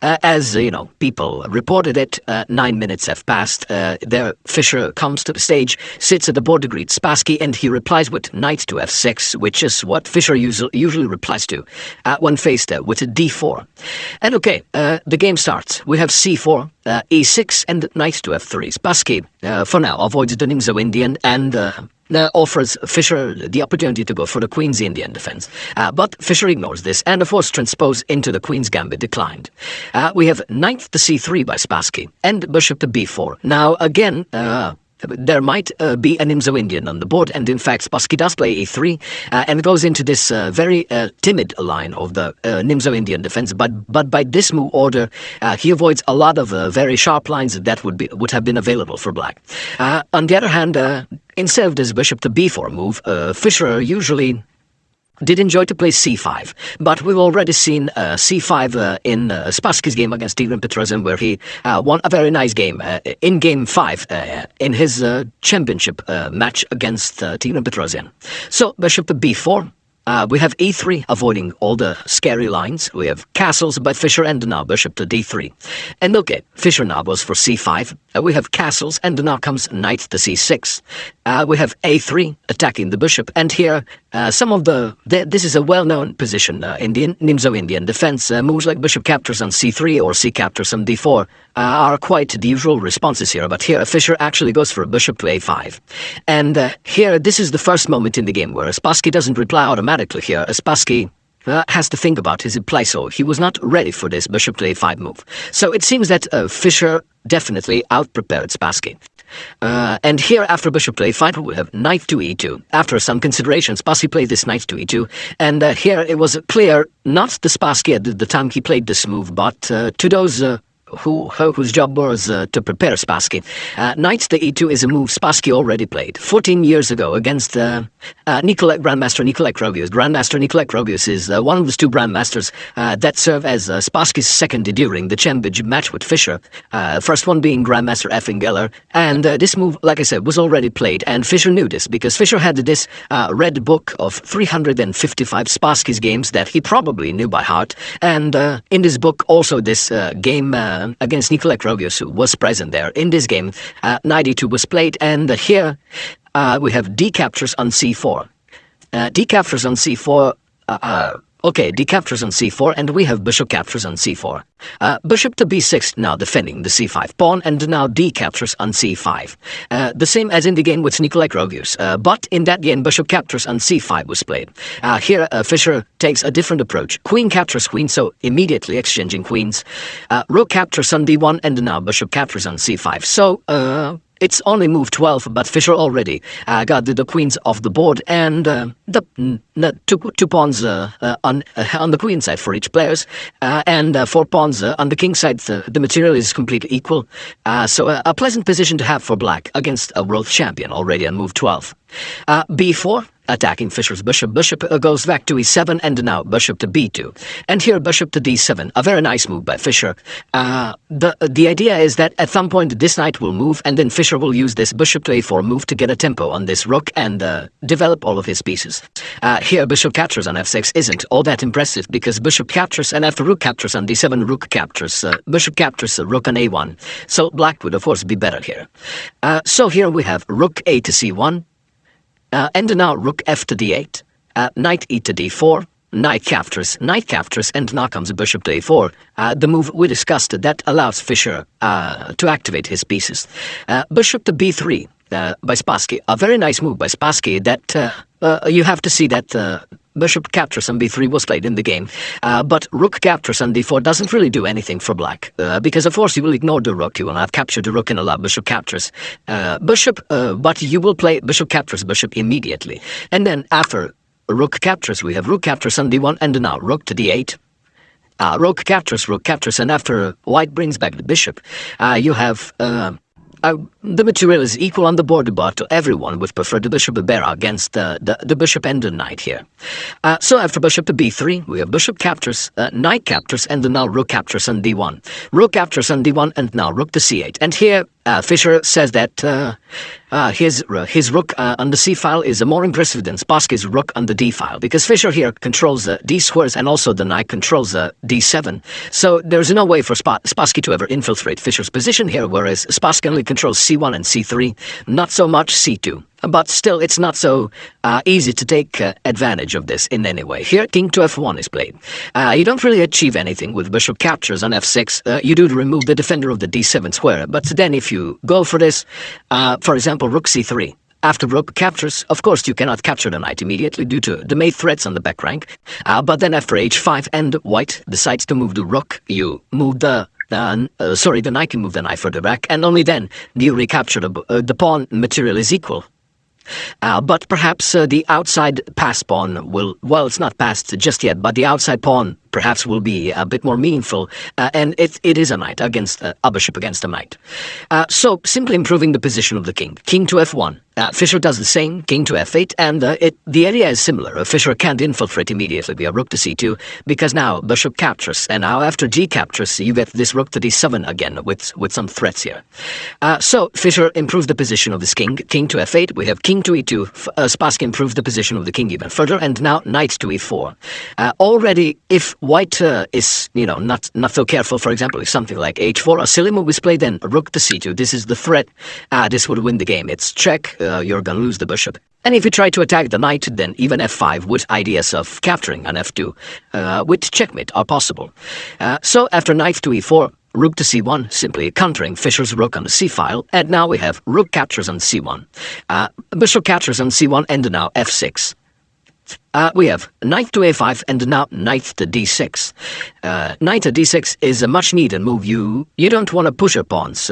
As you know, people reported it. 9 minutes have passed. There, Fischer comes to the stage, sits at the board, greets Spassky, and he replies with knight to f6, which is what Fischer usually replies to when faced with a d4. And okay, the game starts. We have c4, e6, and knight to f3. Spassky, for now, avoids the Nimzo-Indian and offers Fischer the opportunity to go for the Queen's Indian defense. But Fischer ignores this, and a forced transpose into the Queen's Gambit declined. We have knight to c3 by Spassky, and bishop to b4. Now, again, there might be a Nimzo-Indian on the board, and in fact Spassky does play e3, and goes into this very timid line of the Nimzo-Indian defense, but by this move order he avoids a lot of very sharp lines that would have been available for black. On the other hand, instead of this bishop to b4 move, Fischer usually did enjoy to play c5, but we've already seen c5 in Spassky's game against Tigran Petrosian, where he won a very nice game in game 5 in his championship match against Tigran Petrosian. So bishop to b4. We have e3, avoiding all the scary lines. We have castles by Fischer, and now bishop to d3. And okay, Fischer now goes for c5. We have castles, and now comes knight to c6. We have a3, attacking the bishop, and here this is a well-known position in the Nimzo-Indian defense. Moves like bishop captures on c3 or c captures on d4 are quite the usual responses here, but here Fischer actually goes for a bishop to a5. And here, this is the first moment in the game where Spassky doesn't reply automatically here. Spassky has to think about his reply, so he was not ready for this bishop to a5 move. So it seems that Fischer definitely out-prepared Spassky. And here, after bishop to a5, we have knight to e2. After some consideration, Spassky played this knight to e2, and here it was clear, not to Spassky at the time he played this move, but to those whose job was to prepare Spassky. Knight to e2 is a move Spassky already played 14 years ago against Grandmaster Nikolai Krovius. Grandmaster Nikolai Krovius is one of the two grandmasters that serve as Spassky's second during the championship match with Fischer. First one being Grandmaster Effin Geller, and this move, like I said, was already played, and Fischer knew this because Fischer had this red book of 355 Spassky's games that he probably knew by heart, and in this book also this game against Nikolai Krovius, who was present there in this game. Knight e2 was played, and here we have d captures on c4. D captures on c4. Okay, d captures on c4, and we have bishop captures on c4. Bishop to b6, now defending the c5 pawn, and now d captures on c5. The same as in the game with Nikolai Krovius, but in that game, bishop captures on c5 was played. Here, Fischer takes a different approach. Queen captures queen, so immediately exchanging queens. Rook captures on d1, and now bishop captures on c5. So, it's only move 12, but Fischer already got the queens off the board, and the two pawns on the queen side for each players, and 4 pawns on the king side. The material is completely equal, so a pleasant position to have for black against a world champion already on move 12. b4. Attacking Fischer's bishop. Bishop goes back to e7, and now bishop to b2. And here bishop to d7, a very nice move by Fischer. The idea is that at some point this knight will move, and then Fischer will use this bishop to a4 move to get a tempo on this rook and develop all of his pieces. Here bishop captures on f6 isn't all that impressive, because bishop captures, and after rook captures on d7, rook captures, bishop captures rook on a1. So black would of course be better here. So here we have rook a to c1, and now rook f to d8, knight e to d4, knight captures, and now comes bishop to a4, the move we discussed that allows Fischer to activate his pieces. Bishop to b3 by Spassky, a very nice move by Spassky that you have to see that bishop captures on b3 was played in the game, but rook captures on d4 doesn't really do anything for black, because of course you will ignore the rook, you will not capture the rook and allow bishop captures. But you will play bishop captures bishop immediately, and then after rook captures we have rook captures on d1, and now rook to d8. Rook captures, and after white brings back the bishop, you have the material is equal on the board, but everyone would prefer the bishop bear against the bishop and the knight here. So after bishop to b3, we have bishop captures, knight captures, and now rook captures on d1. Rook captures on d1, and now rook to c8. And here, Fischer says that his rook on the c file is more impressive than Spassky's rook on the d file, because Fischer here controls the d squares and also the knight controls the d7. So there's no way for Spassky to ever infiltrate Fischer's position here, whereas Spassky only controls c1 and c3, not so much c2. But still, it's not so easy to take advantage of this in any way. Here, king to f1 is played. You don't really achieve anything with bishop captures on f6. You do remove the defender of the d7 square, but then if you go for this, for example, rook c3, after rook captures, of course, you cannot capture the knight immediately due to the mate threats on the back rank. But then after h5 and white decides to move the rook, you move the knight can move the knight further back, and only then do you recapture the pawn material is equal. But perhaps the outside pass pawn will, well, it's not passed just yet, but the outside pawn perhaps will be a bit more meaningful, and it is a knight against a bishop against a knight. So simply improving the position of the king. King to f1. Fischer does the same, king to f8, and the area is similar. Fischer can't infiltrate immediately via rook to c2, because now bishop captures, and now after g captures, you get this rook to d7 again with some threats here. So Fischer improves the position of this king. King to f8, we have king to e2. Spassky improves the position of the king even further, and now knight to e4. Already, if white is, not so careful, for example, if something like h4, a silly move is played, then rook to c2. This is the threat. This would win the game. It's check. You're gonna lose the bishop. And if you try to attack the knight, then even f5 with ideas of capturing an f2 with checkmate are possible. So after knight to e4, rook to c1, simply countering Fischer's rook on the c-file, and now we have rook captures on c1. Bishop captures on c1, and now f6. We have knight to a5 and now knight to d6. Knight to d6 is a much needed move. You don't want to push your pawns.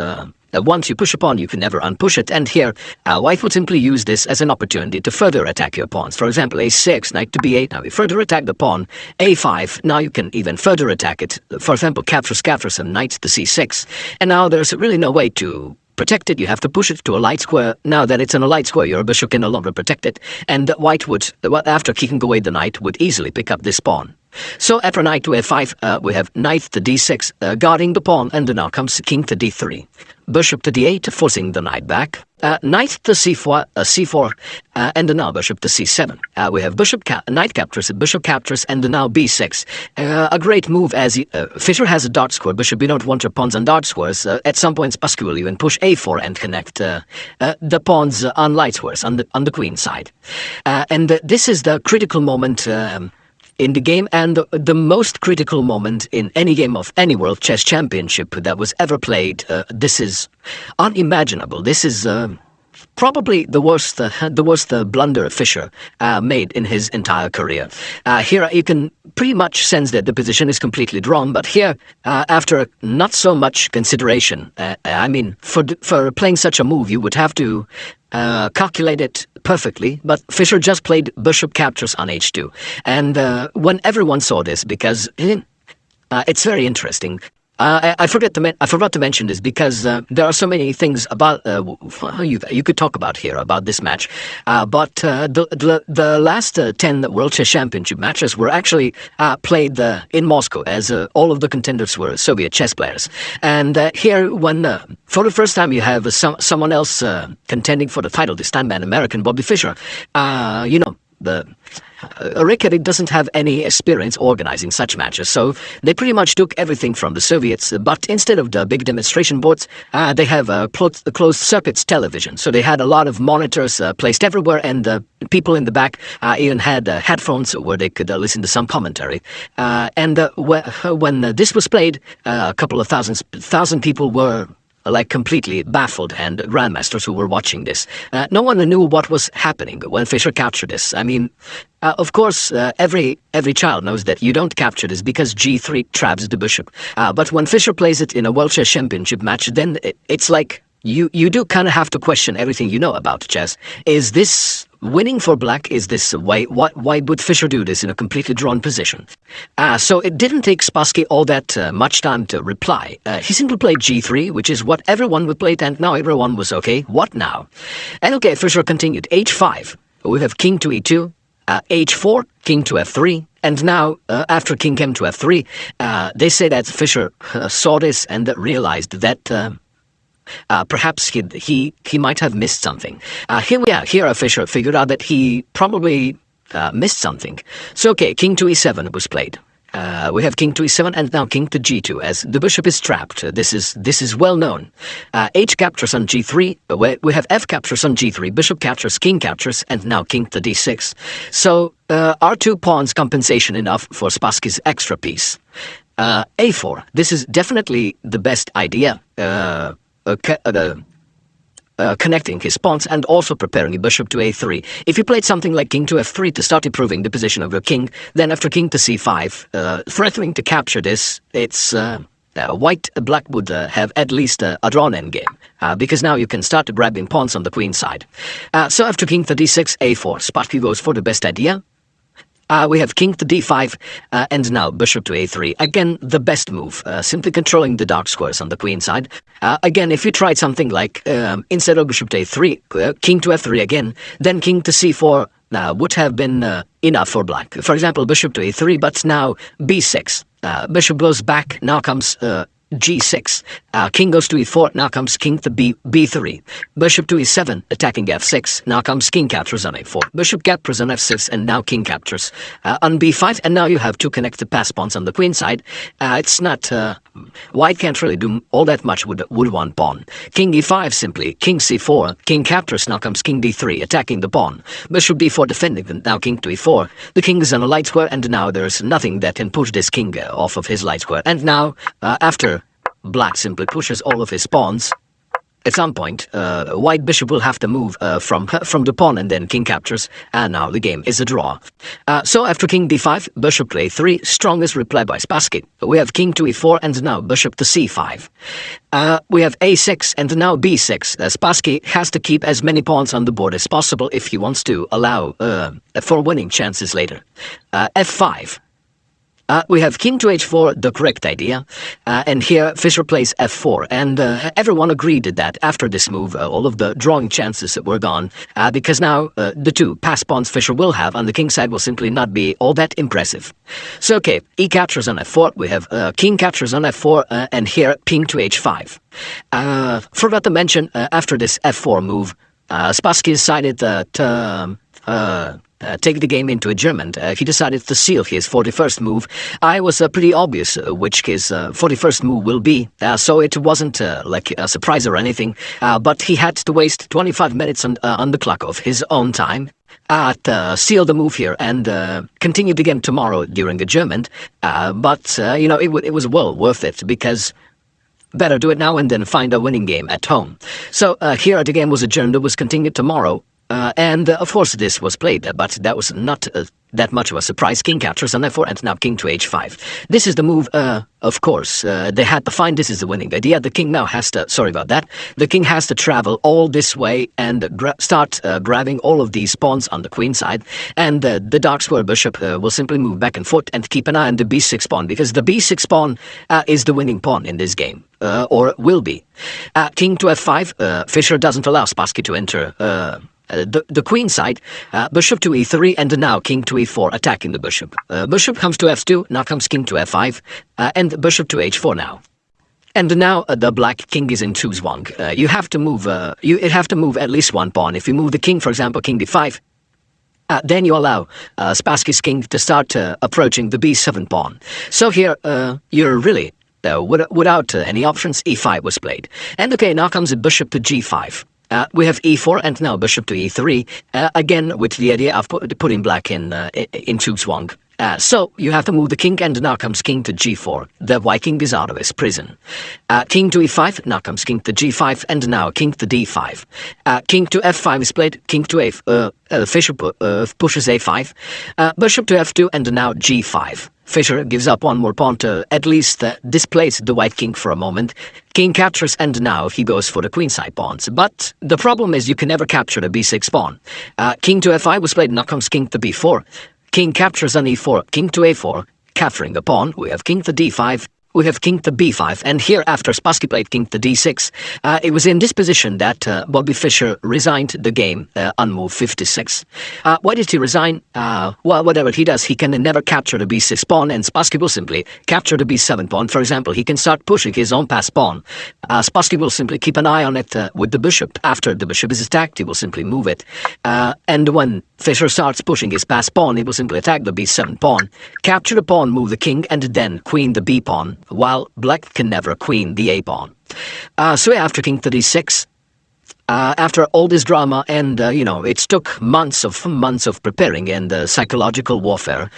Once you push a pawn, you can never unpush it, and here, white would simply use this as an opportunity to further attack your pawns. For example, a6, knight to b8, now you further attack the pawn. a5, now you can even further attack it. For example, captures, and knight to c6. And now there's really no way to protect it. You have to push it to a light square. Now that it's in a light square, your bishop can no longer protect it, and white would, after kicking away the knight, would easily pick up this pawn. So after knight to f5, we have knight to d6, guarding the pawn, and now comes king to d3. Bishop to d8, forcing the knight back. Knight to c4, and now bishop to c7. We have knight captures, bishop captures, and now b6. A great move, as Fischer has a dart square. Bishop, you don't want your pawns on dart squares. At some point, Spassky will even push a4 and connect the pawns on light squares on the queen side. And this is the critical moment in the game, and the most critical moment in any game of any World Chess Championship that was ever played. This is unimaginable. This is probably the worst blunder Fischer made in his entire career. Here you can pretty much sense that the position is completely drawn, but here, after not so much consideration, for playing such a move, you would have to calculate it perfectly, but Fischer just played bishop captures on h2. And when everyone saw this, because it's very interesting, I forgot to mention this because there are so many things about you could talk about here about this match, but the last 10 World Chess Championship matches were actually played in Moscow, as all of the contenders were Soviet chess players. And here, when for the first time you have someone else contending for the title, this time an American, Bobby Fischer, Reykjavik doesn't have any experience organizing such matches, so they pretty much took everything from the Soviets, but instead of the big demonstration boards, they have a closed circuits television. So they had a lot of monitors placed everywhere, and people in the back even had headphones where they could listen to some commentary. When this was played, a couple of thousand people were completely baffled, and grandmasters who were watching this. No one knew what was happening when Fischer captured this. Of course, every child knows that you don't capture this because g3 traps the bishop. But when Fischer plays it in a World Chess Championship match, then it's like you do kind of have to question everything you know about chess. Is this winning for black? Is this why would Fischer do this in a completely drawn position? So it didn't take Spassky all that much time to reply. He simply played g3, which is what everyone would play, and now everyone was okay. What now? And okay, Fischer continued. h5. We have king to e2. h4, king to f3. And now, after king came to f3, they say that Fischer saw this and realized that Perhaps he might have missed something. Here Fischer figured out that he probably missed something. So okay, king to e7 was played. We have king to e7 and now king to g2 as the bishop is trapped. This is well known. H captures on g3. We have f captures on g3. Bishop captures, king captures, and now king to d6. So are two pawns compensation enough for Spassky's extra piece? a4. This is definitely the best idea. Connecting his pawns and also preparing a bishop to a3. If you played something like king to f3 to start improving the position of your king, then after king to c5, threatening to capture this, it's black would have at least a drawn endgame, because now you can start grabbing pawns on the queen side. So after king to d6, a4, Spassky goes for the best idea. We have king to d5, and now bishop to a3. Again, the best move, simply controlling the dark squares on the queen side. Again, if you tried something like, instead of bishop to a3, king to f3 again, then king to c4 would have been enough for black. For example, bishop to a3, but now b6. Bishop goes back, now comes g6. King goes to e4, now comes king to b3. Bishop to e7, attacking f6, now comes king captures on a4. Bishop captures on f6, and now king captures on b5, and now you have two connected pass pawns on the queen side. It's not... white can't really do all that much with one pawn. King e5 simply, king c4, king captures, now comes king d3, attacking the pawn. Bishop d4 defending, and now king to e4. The king is on a light square, and now there's nothing that can push this king off of his light square. And now, after black simply pushes all of his pawns, at some point, white bishop will have to move from the pawn, and then king captures, and now the game is a draw. So after king d5, bishop to a3, strongest reply by Spassky. We have king to e4, and now bishop to c5. We have a6, and now b6. Spassky has to keep as many pawns on the board as possible if he wants to allow for winning chances later. f5. We have king to h4, the correct idea, and here Fischer plays f4, and everyone agreed that after this move, all of the drawing chances were gone, because now the two pass pawns Fischer will have on the king side will simply not be all that impressive. So okay, e captures on f4, we have king captures on f4, and here king to h5. Forgot to mention, after this f4 move, Spassky decided to take the game into adjournment. He decided to seal his 41st move. I was pretty obvious which his 41st move will be, so it wasn't like a surprise or anything, but he had to waste 25 minutes on the clock of his own time to seal the move here and continue the game tomorrow during adjournment. But it was well worth it, because better do it now and then find a winning game at home. So here the game was adjourned. It was continued tomorrow. And of course this was played, but that was not that much of a surprise. King captures on f4, and now king to h5. This is the move, of course, they had to find. This is the winning idea. The king now has to, sorry about that, the king has to travel all this way and start grabbing all of these pawns on the queen side, and the dark square bishop will simply move back and forth, and keep an eye on the b6 pawn, because the b6 pawn is the winning pawn in this game, or will be. King to f5, Fischer doesn't allow Spassky to enter the queen side. Bishop to e3, and now king to e4, attacking the bishop. Bishop comes to f2, now comes king to f5, and bishop to h4 now. And now the black king is in two swung. You have to move. You have to move at least one pawn. If you move the king, for example, king d5, then you allow Spassky's king to start approaching the b7 pawn. So here you're really without any options. e5 was played, and okay, now comes a bishop to g5. We have e4, and now bishop to e3, again with the idea of putting black in two swung. So you have to move the king, and now comes king to g4. The white king is out of his prison. King to e5, now comes king to g5, and now king to d5. King to f5 is played, king to Fischer pushes a5, bishop to f2, and now g5. Fischer gives up one more pawn to at least displace the white king for a moment. King captures, and now he goes for the queenside pawns. But the problem is you can never capture the b6 pawn. King to f5 was played, now comes king to b4. King captures on e4, king to a4, capturing the pawn. We have king to d5, we have king to b5, and here after Spassky played king to d6, it was in this position that Bobby Fischer resigned the game on move 56. Why did he resign? Well, whatever he does, he can never capture the b6 pawn, and Spassky will simply capture the b7 pawn. For example, he can start pushing his own pass pawn. Spassky will simply keep an eye on it with the bishop. After the bishop is attacked, he will simply move it. And when Fischer starts pushing his pass pawn, he will simply attack the b7 pawn, capture the pawn, move the king, and then queen the b pawn, while black can never queen the a pawn. So after king to d6, after all this drama, and it took months of preparing and psychological warfare,